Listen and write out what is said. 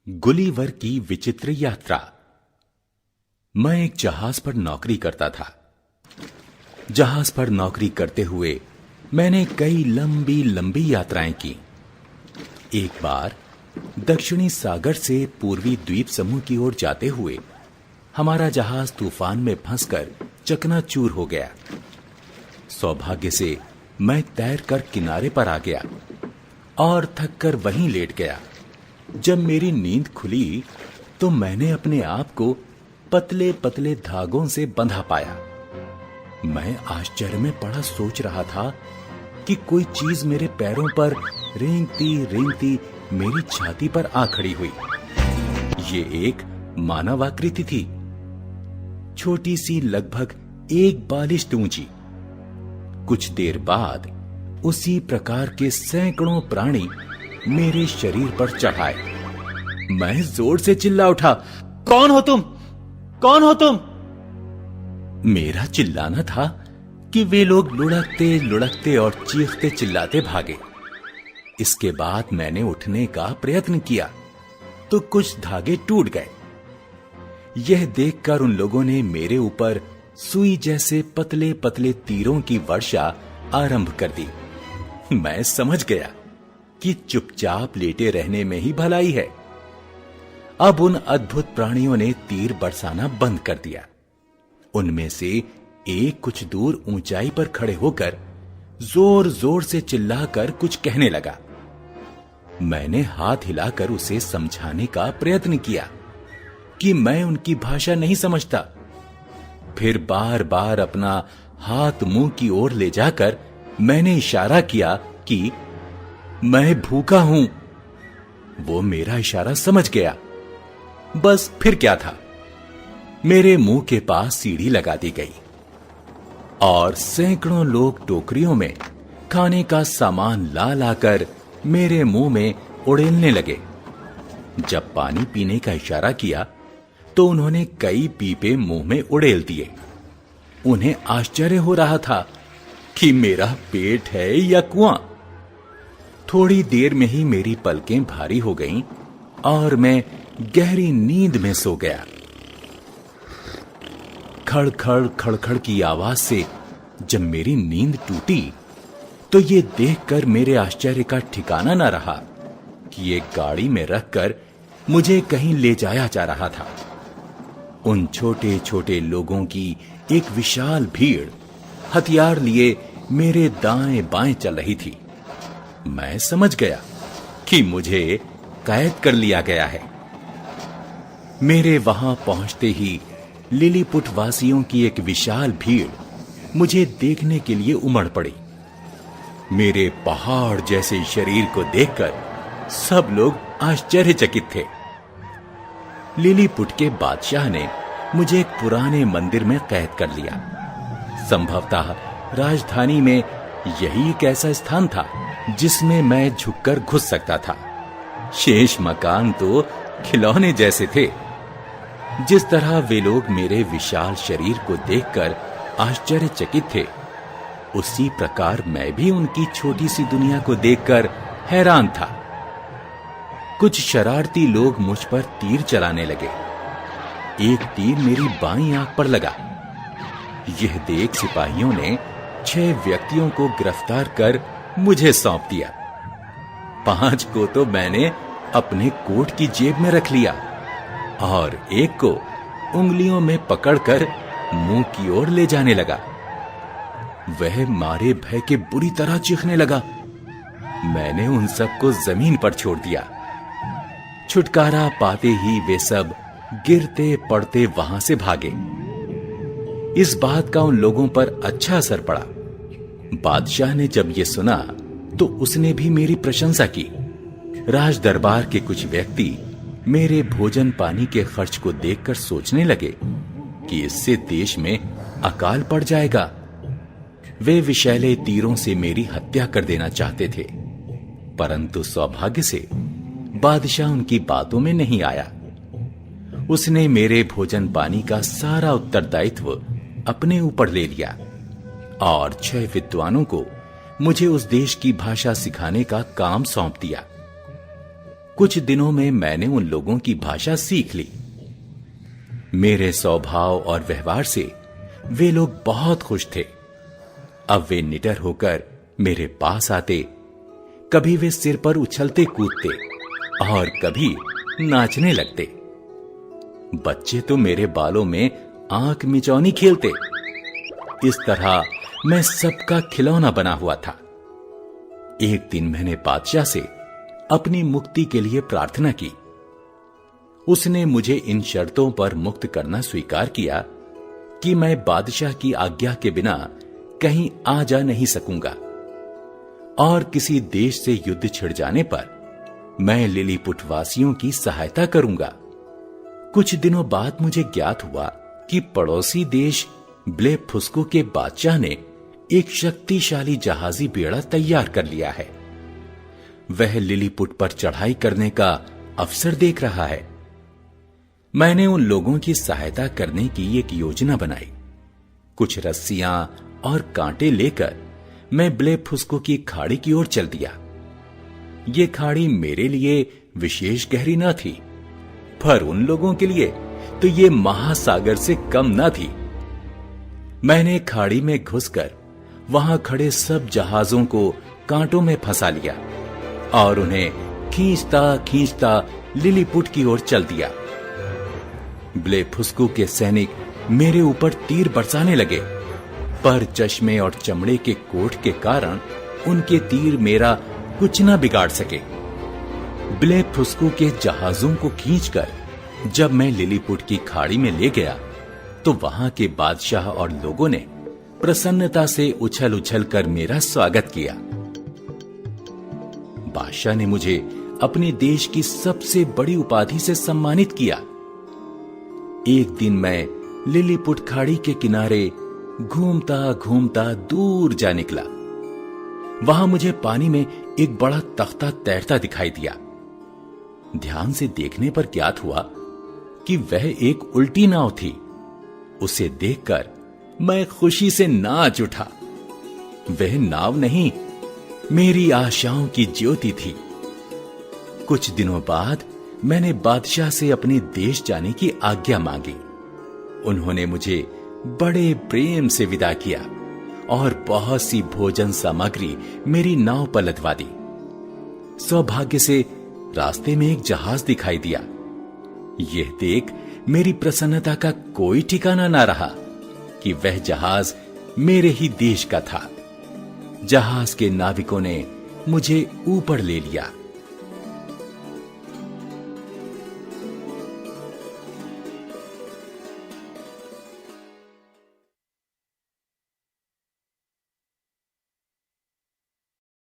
Gulliver की विचित्र यात्रा। मैं एक जहाज पर नौकरी करता था। जहाज पर नौकरी करते हुए मैंने कई लंबी लंबी यात्राएं की। एक बार दक्षिणी सागर से पूर्वी द्वीप समूह की ओर जाते हुए हमारा जहाज तूफान में फंसकर चकनाचूर हो गया। सौभाग्य से मैं तैरकर किनारे पर आ गया और थककर वहीं लेट गया। जब मेरी नींद खुली तो मैंने अपने आप को पतले पतले धागों से बंधा पाया। मैं आश्चर्य में पड़ा सोच रहा था कि कोई चीज मेरे पैरों पर रेंगती रेंगती मेरी छाती पर आ खड़ी हुई। ये एक मानव आकृति थी, छोटी सी, लगभग एक बालिश ऊंची। कुछ देर बाद उसी प्रकार के सैकड़ों प्राणी मेरे शरीर पर चढ़ाए। मैं जोर से चिल्ला उठा, कौन हो तुम? कौन हो तुम? मेरा चिल्लाना था कि वे लोग लुढ़कते लुढ़कते और चीखते चिल्लाते भागे। इसके बाद मैंने उठने का प्रयत्न किया तो कुछ धागे टूट गए। यह देखकर उन लोगों ने मेरे ऊपर सुई जैसे पतले पतले तीरों की वर्षा आरंभ कर दी। मैं समझ गया कि चुपचाप लेटे रहने में ही भलाई है। अब उन अद्भुत प्राणियों ने तीर बरसाना बंद कर दिया। उनमें से एक कुछ दूर ऊंचाई पर खड़े होकर जोर जोर से चिल्लाकर कुछ कहने लगा। मैंने हाथ हिलाकर उसे समझाने का प्रयत्न किया कि मैं उनकी भाषा नहीं समझता। फिर बार बार अपना हाथ मुंह की ओर ले जाकर मैंने इशारा किया कि मैं भूखा हूं। वो मेरा इशारा समझ गया। बस फिर क्या था, मेरे मुंह के पास सीढ़ी लगा दी गई और सैकड़ों लोग टोकरियों में खाने का सामान ला लाकर मेरे मुंह में उड़ेलने लगे। जब पानी पीने का इशारा किया तो उन्होंने कई पीपे मुंह में उड़ेल दिए। उन्हें आश्चर्य हो रहा था कि मेरा पेट है या कुआं। थोड़ी देर में ही मेरी पलकें भारी हो गईं और मैं गहरी नींद में सो गया। खड़खड़ खड़खड़ की आवाज से जब मेरी नींद टूटी तो ये देखकर मेरे आश्चर्य का ठिकाना न रहा कि एक गाड़ी में रखकर मुझे कहीं ले जाया जा रहा था। उन छोटे छोटे लोगों की एक विशाल भीड़ हथियार लिए मेरे दाएं बाएं चल रही थी। मैं समझ गया कि मुझे कैद कर लिया गया है। मेरे वहां पहुंचते ही लिलीपुट वासियों की एक विशाल भीड़ मुझे देखने के लिए उमड़ पड़ी। मेरे पहाड़ जैसे शरीर को देखकर सब लोग आश्चर्यचकित थे। लिलीपुट के बादशाह ने मुझे एक पुराने मंदिर में कैद कर लिया। संभवतः राजधानी में यही एक ऐसा स्थान था जिसमें मैं झुककर घुस सकता था। शेष मकान तो खिलौने जैसे थे। जिस तरह वे लोग मेरे विशाल शरीर को देखकर आश्चर्यचकित थे, उसी प्रकार मैं भी उनकी छोटी सी दुनिया को देखकर हैरान था। कुछ शरारती लोग मुझ पर तीर चलाने लगे। एक तीर मेरी बाईं आंख पर लगा। यह देख सिपाहियों ने 6 व्यक्तियों को गिरफ्तार कर मुझे सौंप दिया। 5 को तो मैंने अपने कोट की जेब में रख लिया और एक को उंगलियों में पकड़कर मुंह की ओर ले जाने लगा। वह मारे भय के बुरी तरह चीखने लगा। मैंने उन सबको जमीन पर छोड़ दिया। छुटकारा पाते ही वे सब गिरते पड़ते वहां से भागे। इस बात का उन लोगों पर अच्छा असर पड़ा। बादशाह ने जब ये सुना तो उसने भी मेरी प्रशंसा की। राज दरबार के कुछ व्यक्ति मेरे भोजन पानी के खर्च को देखकर सोचने लगे कि इससे देश में अकाल पड़ जाएगा। वे विषैले तीरों से मेरी हत्या कर देना चाहते थे, परंतु सौभाग्य से बादशाह उनकी बातों में नहीं आया। उसने मेरे भोजन पानी का सारा उत्तरदायित्व अपने ऊपर ले लिया और 6 विद्वानों को मुझे उस देश की भाषा सिखाने का काम सौंप दिया। कुछ दिनों में मैंने उन लोगों की भाषा सीख ली। मेरे स्वभाव और व्यवहार से वे लोग बहुत खुश थे। अब वे निडर होकर मेरे पास आते, कभी वे सिर पर उछलते कूदते और कभी नाचने लगते। बच्चे तो मेरे बालों में आंख मिचौनी खेलते। इस तरह मैं सबका खिलौना बना हुआ था। एक दिन मैंने बादशाह से अपनी मुक्ति के लिए प्रार्थना की। उसने मुझे इन शर्तों पर मुक्त करना स्वीकार किया कि मैं बादशाह की आज्ञा के बिना कहीं आ जा नहीं सकूंगा, और किसी देश से युद्ध छिड़ जाने पर मैं लिलीपुट वासियों की सहायता करूंगा। कुछ दिनों बाद मुझे ज्ञात हुआ कि पड़ोसी देश ब्लेफुस्को के बादशाह ने एक शक्तिशाली जहाजी बेड़ा तैयार कर लिया है। वह लिलीपुट पर चढ़ाई करने का अवसर देख रहा है। मैंने उन लोगों की सहायता करने की एक योजना बनाई। कुछ रस्सियां और कांटे लेकर मैं ब्लेफुस्को की खाड़ी की ओर चल दिया। यह खाड़ी मेरे लिए विशेष गहरी न थी, पर उन लोगों के लिए तो यह महासागर से कम न थी। मैंने खाड़ी में घुसकर वहां खड़े सब जहाजों को कांटों में फंसा लिया और उन्हें खींचता खींचता लिलीपुट की ओर चल दिया। ब्लेफुस्को के सैनिक मेरे ऊपर तीर बरसाने लगे, पर चश्मे और चमड़े के कोट के कारण उनके तीर मेरा कुछ न बिगाड़ सके। ब्लेफुस्को के जहाजों को खींचकर जब मैं लिलीपुट की खाड़ी में ले गया तो वहां के बादशाह और लोगों ने प्रसन्नता से उछल उछल कर मेरा स्वागत किया। बादशाह ने मुझे अपने देश की सबसे बड़ी उपाधि से सम्मानित किया। एक दिन मैं लिलीपुट खाड़ी के किनारे घूमता घूमता दूर जा निकला। वहां मुझे पानी में एक बड़ा तख्ता तैरता दिखाई दिया। ध्यान से देखने पर ज्ञात हुआ कि वह एक उल्टी नाव थी। उसे देखकर मैं खुशी से नाच उठा। वह नाव नहीं, मेरी आशाओं की ज्योति थी। कुछ दिनों बाद मैंने बादशाह से अपने देश जाने की आज्ञा मांगी। उन्होंने मुझे बड़े प्रेम से विदा किया और बहुत सी भोजन सामग्री मेरी नाव पर लदवा दी। सौभाग्य से रास्ते में एक जहाज दिखाई दिया। यह देख मेरी प्रसन्नता का कोई ठिकाना ना रहा कि वह जहाज मेरे ही देश का था। जहाज के नाविकों ने मुझे ऊपर ले लिया।